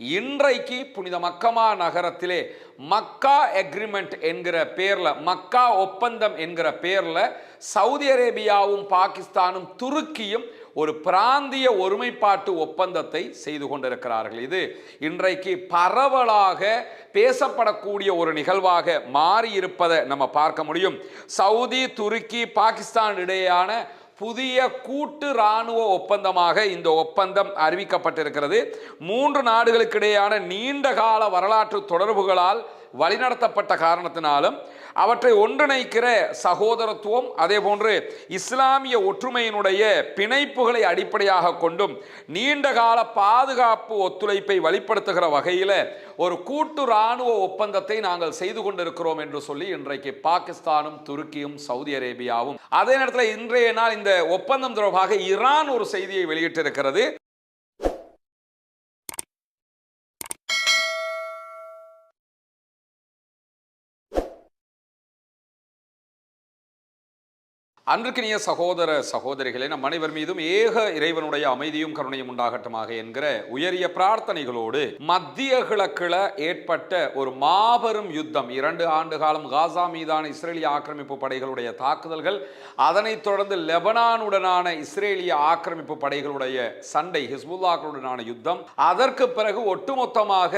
இன்றைக்கு புனித மக்கமா நகரத்திலே மக்கா எக்ரிமெண்ட் என்கிற பேர்ல, மக்கா ஒப்பந்தம் என்கிற பேர்ல சவுதி அரேபியாவும் பாகிஸ்தானும் துருக்கியும் ஒரு பிராந்திய ஒருமைப்பாட்டு ஒப்பந்தத்தை செய்து கொண்டிருக்கிறார்கள். இது இன்றைக்கு பரவலாக பேசப்படக்கூடிய ஒரு நிகழ்வாக மாறி இருப்பதை நம்ம பார்க்க முடியும். சவுதி, துருக்கி, பாகிஸ்தான் இடையேயான புதிய கூட்டு இராணுவ ஒப்பந்தமாக இந்த ஒப்பந்தம் அறிவிக்கப்பட்டிருக்கிறது. 3 நாடுகளுக்கிடையான நீண்ட கால வரலாற்று தொடர்புகளால் வழிநடத்தப்பட்ட காரணத்தினாலும் அவற்றை ஒன்றிணைக்கிற சகோதரத்துவம், அதே போன்று இஸ்லாமிய ஒற்றுமையினுடைய பிணைப்புகளை அடிப்படையாக கொண்டும் நீண்டகால பாதுகாப்பு ஒத்துழைப்பை வெளிப்படுத்துகிற வகையில் ஒரு கூட்டு இராணுவ ஒப்பந்தத்தை நாங்கள் செய்து கொண்டிருக்கிறோம் என்று சொல்லி இன்றைக்கு பாகிஸ்தானும் துருக்கியும் சவுதி அரேபியாவும், அதே நேரத்தில் இன்றைய நாள் இந்த ஒப்பந்தம் தொடர்பாக ஈரான் ஒரு செய்தியை வெளியிட்டிருக்கிறது. அன்றுக்கினிய சகோதர சகோதரிகளே, நம் அனைவர் மீதும் ஏக இறைவனுடைய அமைதியும் கருணையும் உண்டாகட்டுமாக என்கிற உயரிய பிரார்த்தனைகளோடு மத்திய கிழக்கில் ஏற்பட்ட ஒரு மாபெரும் யுத்தம், 2 ஆண்டு காலம் காசா மீதான இஸ்ரேலிய ஆக்கிரமிப்பு படைகளுடைய தாக்குதல்கள், அதனைத் தொடர்ந்து லெபனானுடனான இஸ்ரேலிய ஆக்கிரமிப்பு படைகளுடைய சண்டை, ஹிஸ்புல்லாக்களுடனான யுத்தம், அதற்கு பிறகு ஒட்டுமொத்தமாக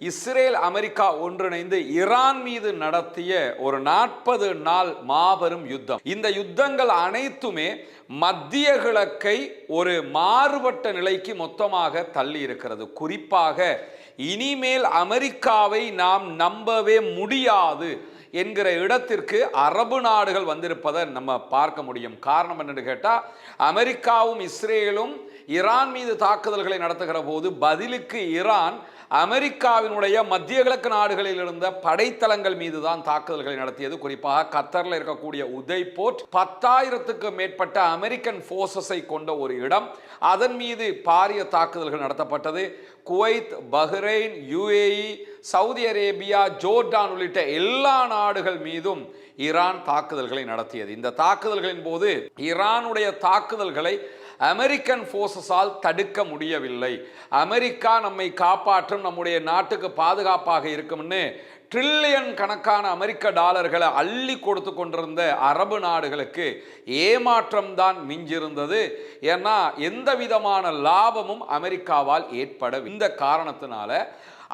இஸ்ரேல் அமெரிக்கா ஒன்றிணைந்து ஈரான் மீது நடத்திய ஒரு 40 நாள் மாபெரும் யுத்தம். இந்த யுத்தங்கள் அனைத்துமே மத்திய கிழக்கை ஒரு மாறுபட்ட நிலைக்கு மொத்தமாக தள்ளி இருக்கிறது. குறிப்பாக இனிமேல் அமெரிக்காவை நாம் நம்பவே முடியாது என்கிற இடத்திற்கு அரபு நாடுகள் வந்திருப்பதை நம்ம பார்க்க முடியும். காரணம் என்னன்னு கேட்டால், அமெரிக்காவும் இஸ்ரேலும் ஈரான் மீது தாக்குதல்களை நடத்துகிற போது பதிலுக்கு ஈரான் அமெரிக்காவினுடைய மத்திய கிழக்கு நாடுகளில் இருந்த படைத்தளங்கள் மீது தான் தாக்குதல்களை நடத்தியது. குறிப்பாக கத்தரில் இருக்கக்கூடிய உதய் போர்ட் 10,000க்கும் மேற்பட்ட அமெரிக்கன் போர்சஸை கொண்ட ஒரு இடம், அதன் மீது பாரிய தாக்குதல்கள் நடத்தப்பட்டது. Kuwait, Bahrain, UAE, Saudi Arabia, Jordan உள்ளிட்ட எல்லா நாடுகள் மீதும் ஈரான் தாக்குதல்களை நடத்தியது. இந்த தாக்குதல்களின் போது ஈரானுடைய தாக்குதல்களை அமெரிக்கன் போர்சஸால் தடுக்க முடியவில்லை. அமெரிக்கா நம்மை காப்பாற்றும், நம்முடைய நாட்டுக்கு பாதுகாப்பாக இருக்கும்னு ட்ரில்லியன் கணக்கான அமெரிக்க டாலர்களை அள்ளி கொடுத்து கொண்டிருந்த அரபு நாடுகளுக்கு ஏமாற்றம் தான் மிஞ்சிருந்தது. ஏன்னா எந்த விதமான லாபமும் அமெரிக்காவால் ஏற்பட, இந்த காரணத்தினால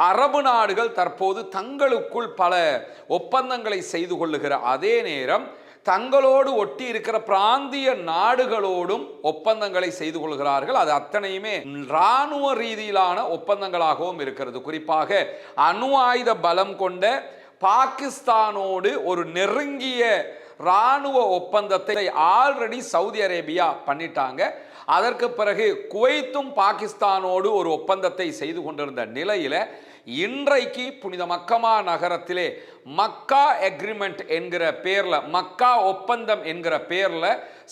அரபு நாடுகள் தற்போது தங்களுக்குள் பல ஒப்பந்தங்களை செய்து கொள்ளுகிற அதே நேரம் தங்களோடு ஒட்டி இருக்கிற பிராந்திய நாடுகளோடும் ஒப்பந்தங்களை செய்து கொள்கிறார்கள். அது அத்தனையுமே இராணுவ ரீதியிலான ஒப்பந்தங்களாகவும் இருக்கிறது. குறிப்பாக அணு ஆயுத பலம் கொண்ட பாகிஸ்தானோடு ஒரு நெருங்கிய இராணுவ ஒப்பந்தத்தை ஆல்ரெடி சவுதி அரேபியா பண்ணிட்டாங்க. அதற்கு பிறகு குவைத்தும் பாகிஸ்தானோடு ஒரு ஒப்பந்தத்தை செய்து கொண்டிருந்த நிலையில இன்றைக்கு புனித மக்கமா நகரத்திலே மக்கா எக்ரிமெண்ட் என்கிற பேர்ல, மக்கா ஒப்பந்தம் என்கிற பேர்ல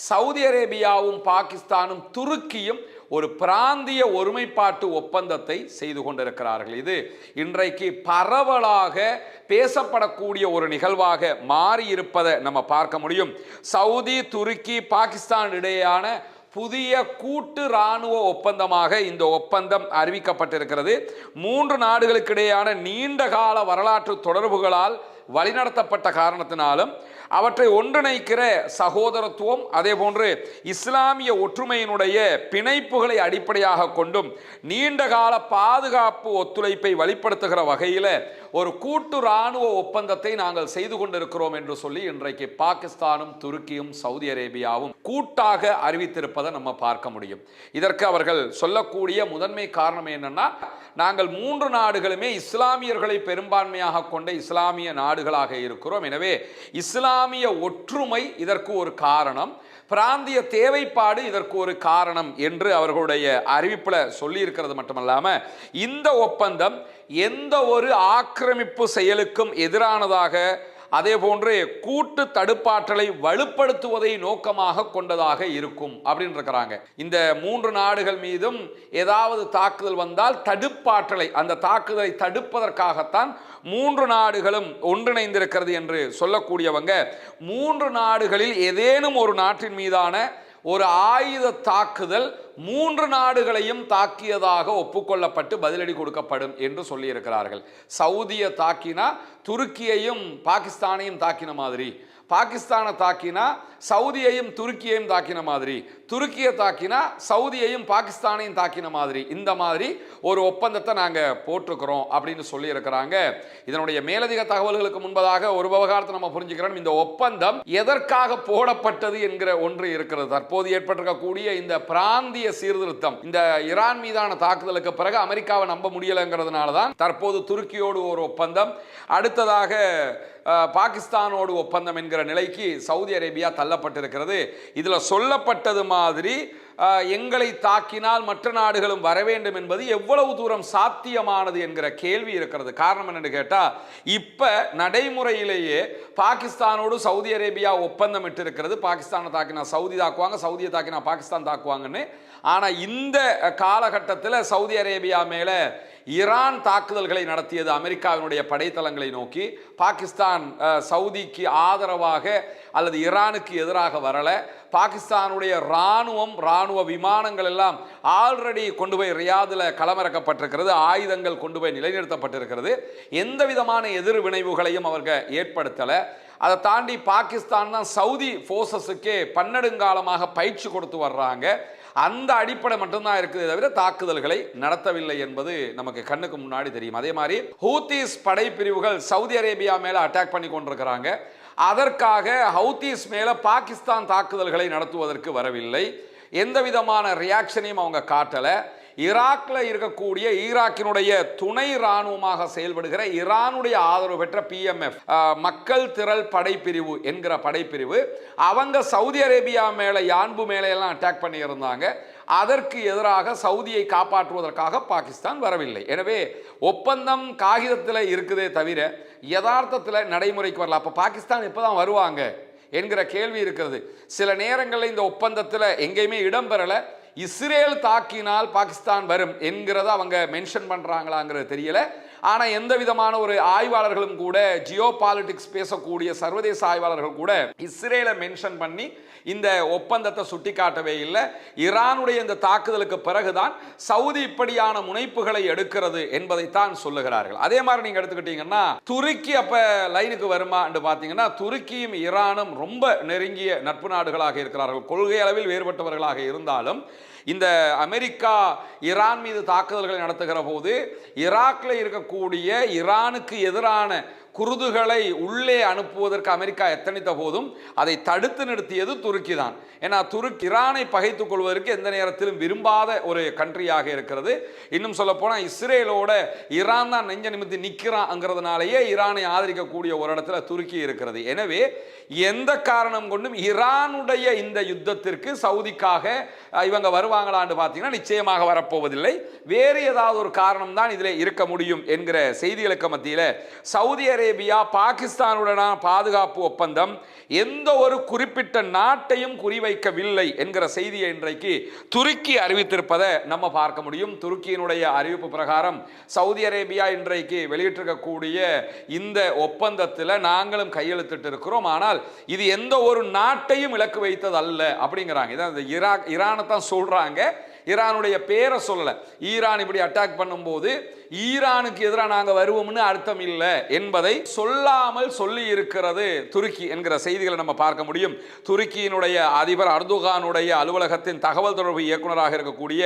சவுதி அரேபியாவும் பாகிஸ்தானும் துருக்கியும் ஒரு பிராந்திய ஒருமைப்பாட்டு ஒப்பந்தத்தை செய்து கொண்டிருக்கிறார்கள். இது இன்றைக்கு பரவலாக பேசப்படக்கூடிய ஒரு நிகழ்வாக மாறி இருப்பதை நம்ம பார்க்க முடியும். சவுதி, துருக்கி, பாகிஸ்தான் இடையேயான புதிய கூட்டு இராணுவ ஒப்பந்தமாக இந்த ஒப்பந்தம் அறிவிக்கப்பட்டிருக்கிறது. 3 நாடுகளுக்கிடையான நீண்ட கால வரலாற்று தொடர்புகளால் வழிநடத்தப்பட்ட காரணத்தினாலும் அவற்றை ஒன்றிணைக்கிற சகோதரத்துவம், அதே போன்று இஸ்லாமிய ஒற்றுமையினுடைய பிணைப்புகளை அடிப்படையாக கொண்டும் நீண்டகால பாதுகாப்பு ஒத்துழைப்பை வெளிப்படுத்துகிற வகையில் ஒரு கூட்டு இராணுவ ஒப்பந்தத்தை நாங்கள் செய்து கொண்டிருக்கிறோம் என்று சொல்லி இன்றைக்கு பாகிஸ்தானும் துருக்கியும் சவுதி அரேபியாவும் கூட்டாக அறிவித்திருப்பதை நம்ம பார்க்க முடியும். இதற்கு அவர்கள் சொல்லக்கூடிய முதன்மை காரணம் என்னன்னா, நாங்கள் 3 நாடுகளுமே இஸ்லாமியர்களை பெரும்பான்மையாக கொண்ட இஸ்லாமிய நாடுகளாக இருக்கிறோம். எனவே இஸ்லாமிய ஒற்றுமை இதற்கு ஒரு காரணம், பிராந்திய தேவைப்பாடு இதற்கு ஒரு காரணம் என்று அவர்களுடைய அறிவிப்பில் சொல்லி இருக்கிறது மட்டுமல்லாம, இந்த ஒப்பந்தம் எந்த ஒரு ஆக்கிரமிப்பு செயலுக்கும் எதிரானதாக, அதே போன்று கூட்டு தடுப்பாற்றலை வலுப்படுத்துவதை நோக்கமாக கொண்டதாக இருக்கும் அப்படின்னு இருக்கிறாங்க. இந்த 3 நாடுகள் மீதும் ஏதாவது தாக்குதல் வந்தால் தடுப்பாற்றலை, அந்த தாக்குதலை தடுப்பதற்காகத்தான் 3 நாடுகளும் ஒன்றிணைந்திருக்கிறது என்று சொல்லக்கூடியவங்க 3 நாடுகளில் ஏதேனும் ஒரு நாட்டின் மீதான ஒரு ஆயுத தாக்குதல் 3 நாடுகளையும் தாக்கியதாக ஒப்புக்கொள்ளப்பட்டு பதிலடி கொடுக்கப்படும் என்று சொல்லியிருக்கிறார்கள். சவுதியை தாக்கினா துருக்கியையும் பாகிஸ்தானையும் தாக்கின மாதிரி, பாகிஸ்தானை தாக்கினா சவுதியையும் துருக்கியையும் தாக்கின மாதிரி, துருக்கியை தாக்கினா சவுதியையும் பாகிஸ்தானையும் தாக்கின மாதிரி, இந்த மாதிரி ஒரு ஒப்பந்தத்தை நாங்கள் போட்டிருக்கிறோம் அப்படின்னு சொல்லியிருக்கிறாங்க. இதனுடைய மேலதிக தகவல்களுக்கு முன்பதாக ஒரு விவகாரத்தை நம்ம புரிஞ்சுக்கிறோம். இந்த ஒப்பந்தம் எதற்காக போடப்பட்டது என்கிற ஒன்று இருக்கிறது. தற்போது ஏற்பட்டிருக்கக்கூடிய இந்த பிராந்திய சீர்திருத்தம், இந்த ஈரான் மீதான தாக்குதலுக்கு பிறகு அமெரிக்காவை நம்ப முடியலைங்கிறதுனால தான் தற்போது துருக்கியோடு ஒரு ஒப்பந்தம், அடுத்ததாக பாகிஸ்தானோடு ஒப்பந்தம் என்கிற நிலைக்கு சவுதி அரேபியா தள்ளப்பட்டிருக்கிறது. இதில் சொல்லப்பட்டது மாதிரி எங்களை தாக்கினால் மற்ற நாடுகளும் வர வேண்டும் என்பது எவ்வளவு தூரம் சாத்தியமானது என்கிற கேள்வி இருக்கிறது. காரணம் என்னன்னு கேட்டால், இப்போ நடைமுறையிலேயே பாகிஸ்தானோடு சவுதி அரேபியா ஒப்பந்தம் இட்டு இருக்கிறது. பாகிஸ்தானை தாக்கினா சவுதி தாக்குவாங்க, சவுதியை தாக்கினா பாகிஸ்தான் தாக்குவாங்கன்னு. ஆனால் இந்த காலகட்டத்தில் சவுதி அரேபியா மேலே ஈரான் தாக்குதல்களை நடத்தியது அமெரிக்காவினுடைய படைத்தளங்களை நோக்கி. பாகிஸ்தான் சவுதிக்கு ஆதரவாக அல்லது ஈரானுக்கு எதிராக வரல. பாகிஸ்தானுடைய இராணுவ விமானங்கள் எல்லாம் ஆல்ரெடி கொண்டு போய் ரியாதில் களமிறக்கப்பட்டிருக்கிறது, ஆயுதங்கள் கொண்டு போய் நிலைநிறுத்தப்பட்டிருக்கிறது. எந்த விதமான எதிர்வினைவுகளையும் அவர்கள் ஏற்படுத்தலை. அதை தாண்டி பாகிஸ்தான் தான் சவுதி போர்சஸுக்கே பன்னெடுங்காலமாக பயிற்சி கொடுத்து வர்றாங்க. அந்த அடிப்படை மட்டும்தான் இருக்குது தவிர தாக்குதல்களை நடத்தவில்லை என்பது நமக்கு கண்ணுக்கு முன்னாடி தெரியும். அதே மாதிரி ஹூத்திஸ் படைப்பிரிவுகள் சவுதி அரேபியா மேல அட்டாக் பண்ணி கொண்டிருக்கிறாங்க. அதற்காக ஹவுத்தீஸ் மேல பாகிஸ்தான் தாக்குதல்களை நடத்துவதற்கு வரவில்லை. எந்த விதமான ரியாக்ஷனையும் அவங்க காட்டல. ஈராக்ல இருக்கக்கூடிய ஈராக்கினுடைய துணை இராணுவமாக செயல்படுகிற ஈரானுடைய ஆதரவு பெற்ற PMF மக்கள் திரள் படைப்பிரிவு என்கிற படைப்பிரிவு, அவங்க சவுதி அரேபியா மேல யான்பு மேல எல்லாம் அட்டாக் பண்ணி இருந்தாங்க. அதற்கு எதிராக சவுதியை காப்பாற்றுவதற்காக பாகிஸ்தான் வரவில்லை. எனவே ஒப்பந்தம் காகிதத்தில் இருக்குதே தவிர யதார்த்தத்தில் நடைமுறைக்கு வரல. அப்போ பாகிஸ்தான் எப்போதான் வருவாங்க என்கிற கேள்வி இருக்கிறது. சில நேரங்களில் இந்த ஒப்பந்தத்தில் எங்கேயுமே இடம்பெறலை. இஸ்ரேல் தாக்கினால் பாகிஸ்தான் வரும் என்கிறத அவங்க மென்ஷன் பண்ணுறாங்களாங்கிறது தெரியல. ஆனால் எந்த விதமான ஒரு ஆய்வாளர்களும் கூட, ஜியோ பாலிட்டிக்ஸ் பேசக்கூடிய சர்வதேச ஆய்வாளர்கள் கூட இஸ்ரேலை மென்ஷன் பண்ணி இந்த ஒப்பந்தத்தை சுட்டி காட்டவே இல்லை. ஈரானுடைய இந்த தாக்குதலுக்கு பிறகுதான் சவுதி இப்படியான முனைப்புகளை எடுக்கிறது என்பதைத்தான் சொல்லுகிறார்கள். அதே மாதிரி நீங்க எடுத்துக்கிட்டீங்கன்னா துருக்கி அப்ப லைனுக்கு வருமா என்று பார்த்தீங்கன்னா, துருக்கியும் ஈரானும் ரொம்ப நெருங்கிய நட்பு நாடுகளாக இருக்கிறார்கள். கொள்கை அளவில் வேறுபட்டவர்களாக இருந்தாலும் இந்த அமெரிக்கா ஈரான் மீது தாக்குதல்களை நடத்துகிற போது ஈராக்கில் இருக்கக்கூடிய ஈரானுக்கு எதிரான குருதுகளை உள்ளே அனுப்புவதற்கு அமெரிக்கா எத்தனித்த போதும் அதை தடுத்து நிறுத்தியது துருக்கி தான். ஏன்னா துருக்கி ஈரானை பகைத்துக் கொள்வதற்கு எந்த நேரத்திலும் விரும்பாத ஒரு கண்ட்ரியாக இருக்கிறது. இன்னும் சொல்ல போனால் இஸ்ரேலோட ஈரான் தான் நெஞ்ச நிமித்தி நிற்கிறாங்கிறதுனாலேயே ஈரானை ஆதரிக்கக்கூடிய ஒரு இடத்துல துருக்கி இருக்கிறது. எனவே எந்த காரணம் கொண்டும் ஈரானுடைய இந்த யுத்தத்திற்கு சவுதிக்காக இவங்க வருவாங்களான்னு பார்த்தீங்கன்னா நிச்சயமாக வரப்போவதில்லை. வேறு ஏதாவது ஒரு காரணம் தான் இதில் இருக்க முடியும் என்கிற செய்திகளுக்கு மத்தியில் சவுதி அரேபியா பாகிஸ்தானுடனான பாதுகாப்பு ஒப்பந்தம் எந்த ஒரு குறிப்பிட்ட நாட்டையும் குறிவைக்கவில்லை என்கிற செய்தியை இன்றைக்கு துருக்கி அறிவித்திருப்பதை நம்ம பார்க்க முடியும். துருக்கியினுடைய அறிவிப்பு பிரகாரம் சவுதி அரேபியா இன்றைக்கு வெளியிட்டிருக்கக்கூடிய இந்த ஒப்பந்தத்தில் நாங்களும் கையெழுத்திட்டு இருக்கிறோம், ஆனால் இது எந்த ஒரு நாட்டையும் இலக்கு வைத்தது அல்ல அப்படிங்கிறாங்க. இதான் ஈரானை தான் சொல்றாங்க, ஈரானுடைய பேரை சொல்லல. ஈரான் இப்படி அட்டாக் பண்ணும்போது ஈரானுக்கு எதிராக நாங்கள் வருவோம்னு அர்த்தம் இல்லை என்பதை சொல்லாமல் சொல்லி இருக்கிறது துருக்கி என்கிற செய்திகளை நம்ம பார்க்க முடியும். துருக்கியினுடைய அதிபர் அர்துகானுடைய அலுவலகத்தின் தகவல் தொடர்பு இயக்குநராக இருக்கக்கூடிய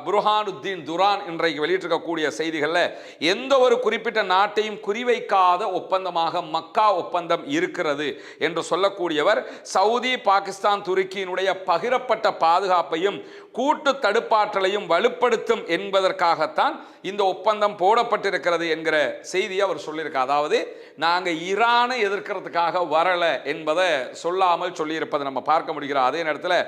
புர்ஹானுத்தீன் துரான் இன்றைக்கு வெளியிட்டிருக்கக்கூடிய செய்திகளில் எந்த ஒரு குறிப்பிட்ட நாட்டையும் குறிவைக்காத ஒப்பந்தமாக மக்கா ஒப்பந்தம் இருக்கிறது என்று சொல்லக்கூடியவர் சவுதி, பாகிஸ்தான், துருக்கியினுடைய பகிரப்பட்ட பாதுகாப்பையும் கூட்டு தடுப்பாற்றலையும் வலுப்படுத்தும் என்பதற்காகத்தான் இந்த ஒப்பந்தம் போடப்பட்டிருக்கிறது என்கிற செய்தியை அவர் சொல்லியிருக்கார். அதாவது நாங்கள் ஈரானை எதிர்க்கிறதுக்காக வரல என்பதை சொல்லாமல் சொல்லியிருப்பதை நம்ம பார்க்க முடிகிறோம். அதே நேரத்தில்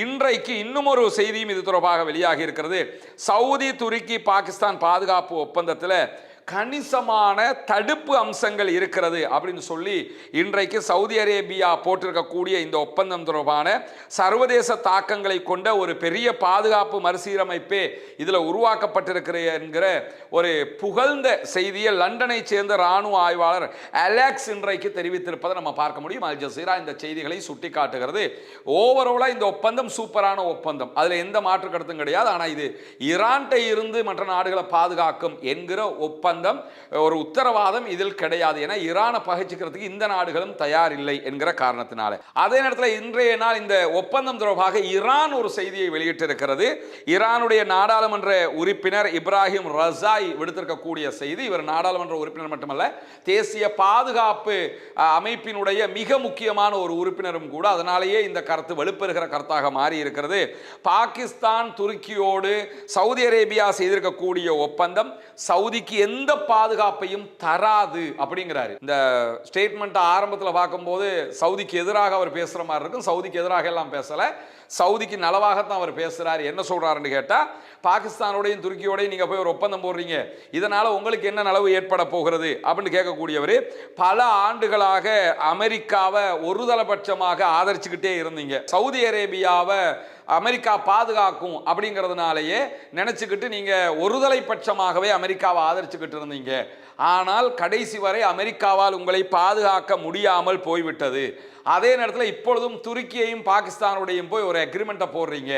இன்றைக்கு இன்னும் ஒரு செய்தியும் இது தொடர்பாக வெளியாகி இருக்கிறது. சவுதி, துருக்கி, பாகிஸ்தான் பாதுகாப்பு ஒப்பந்தத்தில் கணிசமான தடுப்பு அம்சங்கள் இருக்கிறது அப்படின்னு சொல்லி இன்றைக்கு சவுதி அரேபியா போட்டிருக்கக்கூடிய இந்த ஒப்பந்தம் தொடர்பான சர்வதேச தாக்கங்களை கொண்ட ஒரு பெரிய பாதுகாப்பு மறுசீரமைப்பே இதில் உருவாக்கப்பட்டிருக்கிற என்கிற ஒரு புகழ்ந்த செய்தியை லண்டனை சேர்ந்த இராணுவ ஆய்வாளர் அலெக்ஸ் இன்றைக்கு தெரிவித்திருப்பதை நம்ம பார்க்க முடியும். அல் ஜசீரா இந்த செய்திகளை சுட்டி காட்டுகிறது. ஓவராலா இந்த ஒப்பந்தம் சூப்பரான ஒப்பந்தம், அதில் எந்த மாற்று கருத்தும் கிடையாது. ஆனால் இது ஈரான்கிட்ட இருந்து மற்ற நாடுகளை பாதுகாக்கும் என்கிற ஒப்பந்தம், ஒரு உத்தரவாதம் இதில் கிடையாது. என ஈரானை பகைச்சிக்கிறதுக்கு இந்த நாடுகளும் தயார் இல்லை என்கிற காரணத்தினால. அதே நேரத்தில் இன்றைய நாள் இந்த ஒப்பந்தம் தொடர்பாக ஈரான் ஒரு செய்தியை வெளியிட்டிருக்கிறது. ஈரானுடைய நாடாளுமன்ற உறுப்பினர் இப்ராஹிம் ரஸாய் விடுத்திருக்கக்கூடிய செய்தி. இவர் நாடாளுமன்ற உறுப்பினர் மட்டுமல்ல, தேசிய பாதுகாப்பு அமைப்பினுடைய மிக முக்கியமான ஒரு உறுப்பினரும் கூட. அதனாலேயே இந்த கருத்து வலுப்பெறுகிற கருத்தாக மாறி இருக்கிறது. பாகிஸ்தான் துருக்கியோடு சவுதி அரேபியா செய்திருக்கக்கூடிய ஒப்பந்தம் சவுதிக்கு எந்த பாதுகாப்பையும் தராது அப்படிங்கிறாரு. இந்த ஸ்டேட்மெண்ட் ஆரம்பத்தில் பார்க்கும்போது சவுதிக்கு எதிராக அவர் பேசுற மாதிரி இருக்கும். சவுதிக்கு எதிராக எல்லாம் பேசல, சவுதிக்கு நலவாகத்தான் அவர் பேசுறாரு. என்ன சொல்றாருன்னு கேட்டா, பாகிஸ்தானோடையும் துருக்கியோடையும் நீங்க போய் ஒரு ஒப்பந்தம் போடுறீங்க, இதனால உங்களுக்கு என்ன நலவு ஏற்பட போகிறது அப்படின்னு கேட்கக்கூடியவர், பல ஆண்டுகளாக அமெரிக்காவை ஒருதலைபட்சமாக ஆதரிச்சுக்கிட்டே இருந்தீங்க. சவுதி அரேபியாவை அமெரிக்கா பாதுகாக்கும் அப்படிங்கிறதுனாலேயே நினைச்சுக்கிட்டு நீங்க ஒருதலை பட்சமாகவே அமெரிக்காவை ஆதரிச்சுக்கிட்டு இருந்தீங்க. ஆனால் கடைசி வரை அமெரிக்காவால் உங்களை பாதுகாக்க முடியாமல் போய்விட்டது. அதே நேரத்தில் இப்பொழுதும் துருக்கியையும் பாகிஸ்தானுடையும் போய் ஒரு அக்ரிமெண்ட்டை போடுறீங்க,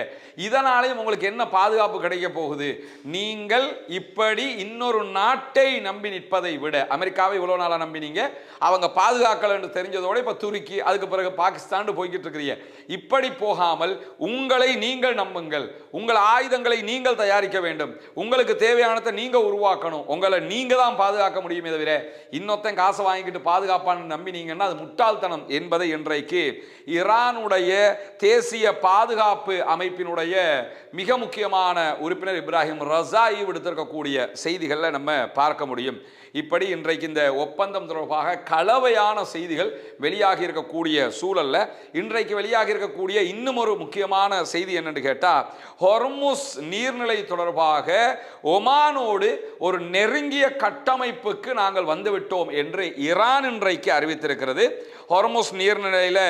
இதனாலேயும் உங்களுக்கு என்ன பாதுகாப்பு கிடைக்க போகுது? நீங்கள் இப்படி இன்னொரு நாட்டை நம்பி நிற்பதை விட, அமெரிக்காவை இவ்வளோ நாளாக நம்பினீங்க, அவங்க பாதுகாக்கலன்னு தெரிஞ்சதோட இப்போ துருக்கி, அதுக்கு பிறகு பாகிஸ்தான் போய்கிட்டு இருக்கிறீங்க. இப்படி போகாமல் உங்களை நீங்கள் நம்புங்கள், உங்கள் ஆயுதங்களை நீங்கள் தயாரிக்க வேண்டும், உங்களுக்கு தேவையானதை நீங்கள் உருவாக்கணும், உங்களை நீங்கள் தான் பாதுகாக்க முடியுமே தவிர இன்னொருத்தன் காசை வாங்கிக்கிட்டு பாதுகாப்பான்னு நம்பினீங்கன்னா அது முட்டாள்தனம் என்பதை இன்றைக்கு ஈரானுடைய தேசிய பாதுகாப்பு அமைப்பினுடைய மிக முக்கியமான உறுப்பினர் இப்ராஹிம் ரஸாயி விடுத்திருக்கக்கூடிய செய்திகளில் நம்ம பார்க்க முடியும். இப்படி இன்றைக்கு இந்த ஒப்பந்தம் தொடர்பாக கலவையான செய்திகள் வெளியாகி இருக்கக்கூடிய சூழல்ல இன்றைக்கு வெளியாகி இருக்கக்கூடிய இன்னும் ஒரு முக்கியமான செய்தி என்னன்னு கேட்டா, ஹொர்முஸ் நீர்நிலை தொடர்பாக ஒமானோடு ஒரு நெருங்கிய கட்டமைப்புக்கு நாங்கள் வந்துவிட்டோம் என்று ஈரான் இன்றைக்கு அறிவித்திருக்கிறது. ஹொர்முஸ் நீர்நிலையில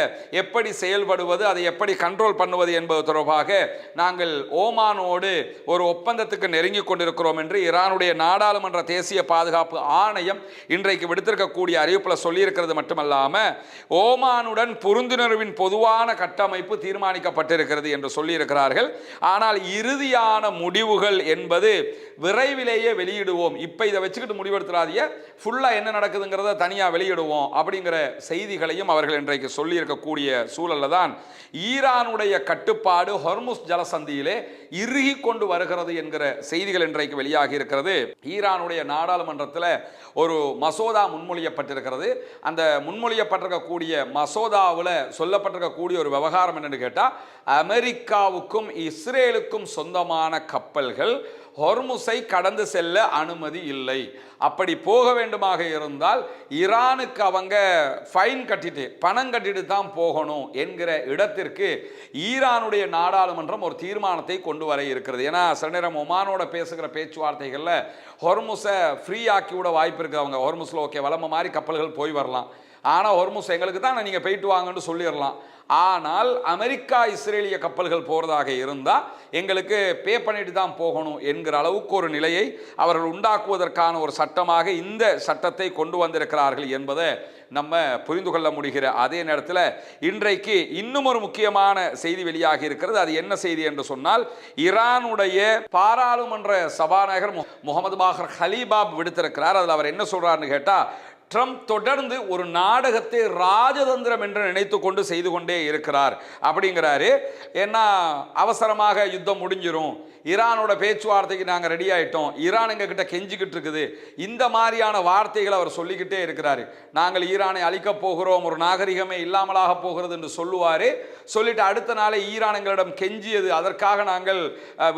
எப்படி செயல்படுவது, அதை எப்படி கண்ட்ரோல் பண்ணுவது என்பது தொடர்பாக நாங்கள் ஓமானோடு ஒரு ஒப்பந்தத்துக்கு நெருங்கி கொண்டிருக்கிறோம் என்று ஈரானுடைய நாடாளுமன்ற தேசிய பாதுகாப்பு ஆணையம் இன்றைக்கு விடுத்திருக்கக்கூடிய அறிவிப்பில் சொல்லியிருக்கிறது. மட்டுமல்லாம ஓமானுடன் புரிந்துணர்வின் பொதுவான கட்டமைப்பு தீர்மானிக்கப்பட்டிருக்கிறது என்று சொல்லியிருக்கிறார்கள். ஆனால் இறுதியான முடிவுகள் என்பது விரைவிலேயே வெளியிடுவோம், இப்ப இதை வச்சுக்கிட்டு முடிவெடுத்துறாதீங்க, ஃபுல்லா என்ன நடக்குதுங்கிறத தனியா வெளியிடுவோம் அப்படிங்கிற செய்திகளையும் அவர்கள் இன்றைக்கு சொல்லி இருக்கக்கூடிய சூழல்ல தான் ஈரானுடைய கட்டுப்பாடு ஹொர்முஸ் ஜலசந்தியிலே இறுகி கொண்டு வருகிறது என்கிற செய்திகள் இன்றைக்கு வெளியாகி இருக்கிறது. ஈரானுடைய நாடாளுமன்றத்தில் ஒரு மசோதா முன்மொழியப்பட்டிருக்கிறது. அந்த முன்மொழியப்பட்டிருக்கக்கூடிய மசோதாவில் சொல்லப்பட்டிருக்கக்கூடிய ஒரு விவகாரம் என்னன்னு கேட்டால், அமெரிக்காவுக்கும் இஸ்ரேலுக்கும் சொந்தமான கப்பல்கள் ஹொர்முஸை கடந்து செல்ல அனுமதி இல்லை. அப்படி போக வேண்டுமாக இருந்தால் ஈரானுக்கு அவங்க ஃபைன் கட்டிட்டு பணம் கட்டிட்டு தான் போகணும் என்கிற இடத்திற்கு ஈரானுடைய நாடாளுமன்றம் ஒரு தீர்மானத்தை கொண்டு வர இருக்கிறது. ஏன்னா சில நேரம் ஒமானோட பேசுகிற பேச்சுவார்த்தைகளில் ஹொர்முஸை ஃப்ரீ ஆக்கி விட வாய்ப்பு இருக்குது. அவங்க ஹொர்முஸில் ஓகே வளம மாதிரி கப்பல்கள் போய் வரலாம், ஆனால் ஹொர்முஸ் எங்களுக்கு தான் நீங்கள் போயிட்டு வாங்கன்னு சொல்லிடலாம். ஆனால் அமெரிக்கா இஸ்ரேலிய கப்பல்கள் போகிறதாக இருந்தால் எங்களுக்கு பே பண்ணிட்டு தான் போகணும் என்கிற அளவுக்கு ஒரு நிலையை அவர்கள் உண்டாக்குவதற்கான ஒரு சட்டமாக இந்த சட்டத்தை கொண்டு வந்திருக்கிறார்கள் என்பதை நம்ம புரிந்து கொள்ள முடிகிற அதே நேரத்தில் இன்றைக்கு இன்னும் ஒரு முக்கியமான செய்தி வெளியாகி இருக்கிறது. அது என்ன செய்தி என்று சொன்னால், ஈரானுடைய பாராளுமன்ற சபாநாயகர் முகமது பாகர் ஹலீபாப் விடுத்திருக்கிறார். அதில் அவர் என்ன சொல்றாருன்னு கேட்டால், ட்ரம்ப் தொடர்ந்து ஒரு நாடகத்தை ராஜதந்திரம் என்று நினைத்து கொண்டு செய்து கொண்டே இருக்கிறார் அப்படிங்கிறாரு. ஏன்னா அவசரமாக யுத்தம் முடிஞ்சிரும், ஈரானோட பேச்சுவார்த்தைக்கு நாங்கள் ரெடி ஆகிட்டோம், ஈரான் எங்ககிட்ட கெஞ்சிக்கிட்டு இருக்குது, இந்த மாதிரியான வார்த்தைகளை அவர் சொல்லிக்கிட்டே இருக்கிறாரு. நாங்கள் ஈரானை அழிக்கப் போகிறோம், ஒரு நாகரிகமே இல்லாமலாக போகிறது என்று சொல்லுவார். சொல்லிட்டு அடுத்த நாளே ஈரான் எங்களிடம் கெஞ்சியது, அதற்காக நாங்கள்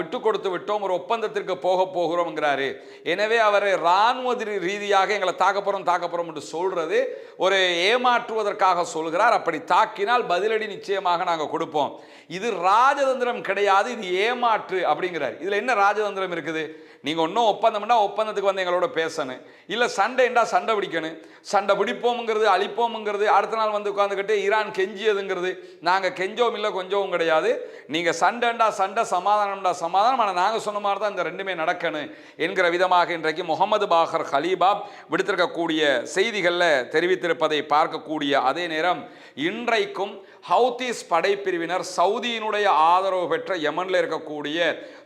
விட்டு கொடுத்து விட்டோம், ஒரு ஒப்பந்தத்திற்கு போகிறோம்ங்கிறாரு. எனவே அவர் இராணுவ ரீதியாக எங்களை தாக்கப்போறோம் என்று சொல்றது ஒரு ஏமாற்றுவதற்காக சொல்கிறார். அப்படி தாக்கினால் பதிலடி நிச்சயமாக நாங்கள் கொடுப்போம். இது ராஜதந்திரம் கிடையாது, இது ஏமாற்று அப்படிங்கிறார். இதுல என்ன ராஜதந்திரம் இருக்குது? நீங்க ஒன்றும் ஒப்பந்தம்னா ஒப்பந்தத்துக்கு வந்து எங்களோட பேசணும், இல்ல சண்டைண்டா சண்டை பிடிக்கணும். சண்டை பிடிப்போம்ங்கிறது அழிப்போம்ங்கிறது அடுத்த நாள் வந்து உட்காந்துக்கிட்டு ஈரான் கெஞ்சியதுங்கிறது நாங்க கெஞ்சோம் இல்லை கொஞ்சவும் கிடையாது. நீங்க சண்டைண்டா சண்டை, சமாதானம்டா சமாதானம், ஆனால் நாங்கள் சொன்ன மாதிரி தான் இந்த ரெண்டுமே நடக்கணும் என்கிற விதமாக இன்றைக்கு முகமது பாகர் கலீபாப் விடுத்திருக்கக்கூடிய செய்திகளில் தெரிவித்திருப்பதை பார்க்கக்கூடிய அதே நேரம் இன்றைக்கும் ஹவுதீஸ் படைப்பிரிவினர் சவுதியினுடைய ஆதரவு பெற்ற யமனில் இருக்கக்கூடிய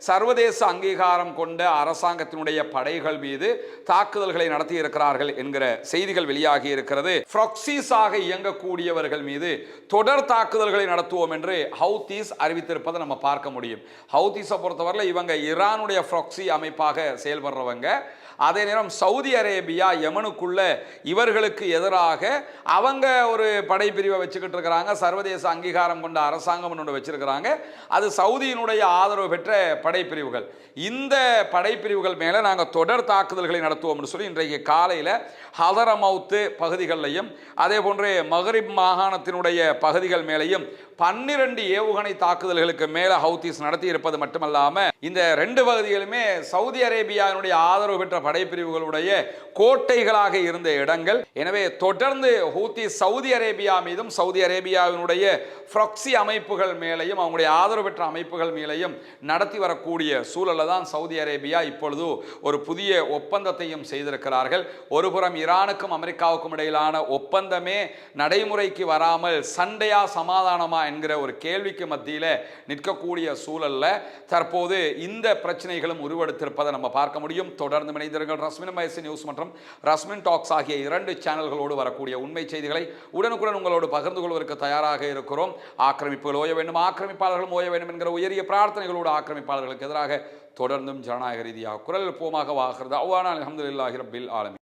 சர்வதேச அங்கீகாரம் கொண்ட அரசாங்கத்தினுடைய படைகள் மீது தாக்குதல்களை நடத்தி இருக்கிறார்கள் என்கிற செய்திகள் வெளியாகி இருக்கிறது. ப்ராக்ஸிஸாக இயங்கக்கூடியவர்கள் மீது தொடர் தாக்குதல்களை நடத்துவோம் என்று ஹவுதீஸ் அறிவித்திருப்பதை நம்ம பார்க்க முடியும். ஹவுதீஸை பொறுத்தவரை இவங்க ஈரானுடைய ப்ராக்ஸி அமைப்பாக செயல்படுறவங்க. அதே நேரம் சவுதி அரேபியா யமனுக்குள்ள இவர்களுக்கு எதிராக அவங்க ஒரு படைப்பிரிவை வச்சுக்கிட்டு இருக்கிறாங்க. சர்வதேச அங்கீகாரம் கொண்ட அரசாங்கம் ஒன்று வச்சிருக்கிறாங்க. அது சவுதியினுடைய ஆதரவு பெற்ற படைப்பிரிவுகள். இந்த படைப்பிரிவுகள் மேலே நாங்கள் தொடர் தாக்குதல்களை நடத்துவோம்னு சொல்லி இன்றைக்கு காலையில் ஹதரமவுத் பகுதிகளிலையும் அதே போன்று மகரிப் மாகாணத்தினுடைய பகுதிகள் மேலையும் 12 ஏவுகணை தாக்குதல்களுக்கு மேல ஹவுதீஸ் நடத்தி இருப்பது மட்டுமல்லாம இந்த 2 பகுதிகளுமே சவுதி அரேபியாவினுடைய ஆதரவு பெற்ற படைப்பிரிவுகளுடைய கோட்டைகளாக இருந்த இடங்கள். எனவே தொடர்ந்து ஹூதீஸ் சவுதி அரேபியா மீதும் சவுதி அரேபியாவினுடைய ப்ராக்ஸி அமைப்புகள் மேலையும் அவங்களுடைய ஆதரவு பெற்ற அமைப்புகள் மேலையும் நடத்தி வரக்கூடிய சூழல்ல தான் சவுதி அரேபியா இப்பொழுது ஒரு புதிய ஒப்பந்தத்தையும் செய்திருக்கிறார்கள். ஒருபுறம் ஈரானுக்கும் அமெரிக்காவுக்கும் இடையிலான ஒப்பந்தமே நடைமுறைக்கு வராமல் சண்டையா சமாதானமா என்கிற ஒரு கேள்விக்கு மத்தியில நிற்கக்கூடிய சூழல்ல தற்போது இந்த பிரச்சனைகளும் உருவெடுத்திருப்பதை நம்ம பார்க்க முடியும். தொடர்ந்து இணைந்திருங்கள். ரஸ்மின் மைசி நியூஸ் மற்றும் ரஸ்மின் டாக்ஸ் ஆகிய 2 சேனல்களோடு வரக்கூடிய உண்மை செய்திகளை உடனுக்குடன் உங்களோடு பகிர்ந்து கொள்வதற்கு தயாராக இருக்கிறோம். ஆக்கிரமிப்புகள் ஓய வேண்டும், ஆக்கிரமிப்பாளர்களும் ஓய வேண்டும் என்கிற உயரிய பிரார்த்தனைகளோடு ஆக்கிரமிப்பாளர்களுக்கு எதிராக தொடர்ந்தும் ஜனநாயக ரீதியாக குரல் எழுப்புவோமாக வாகிறது. அல்ஹம்துலில்லாஹி ரப்பில் ஆலமீன்.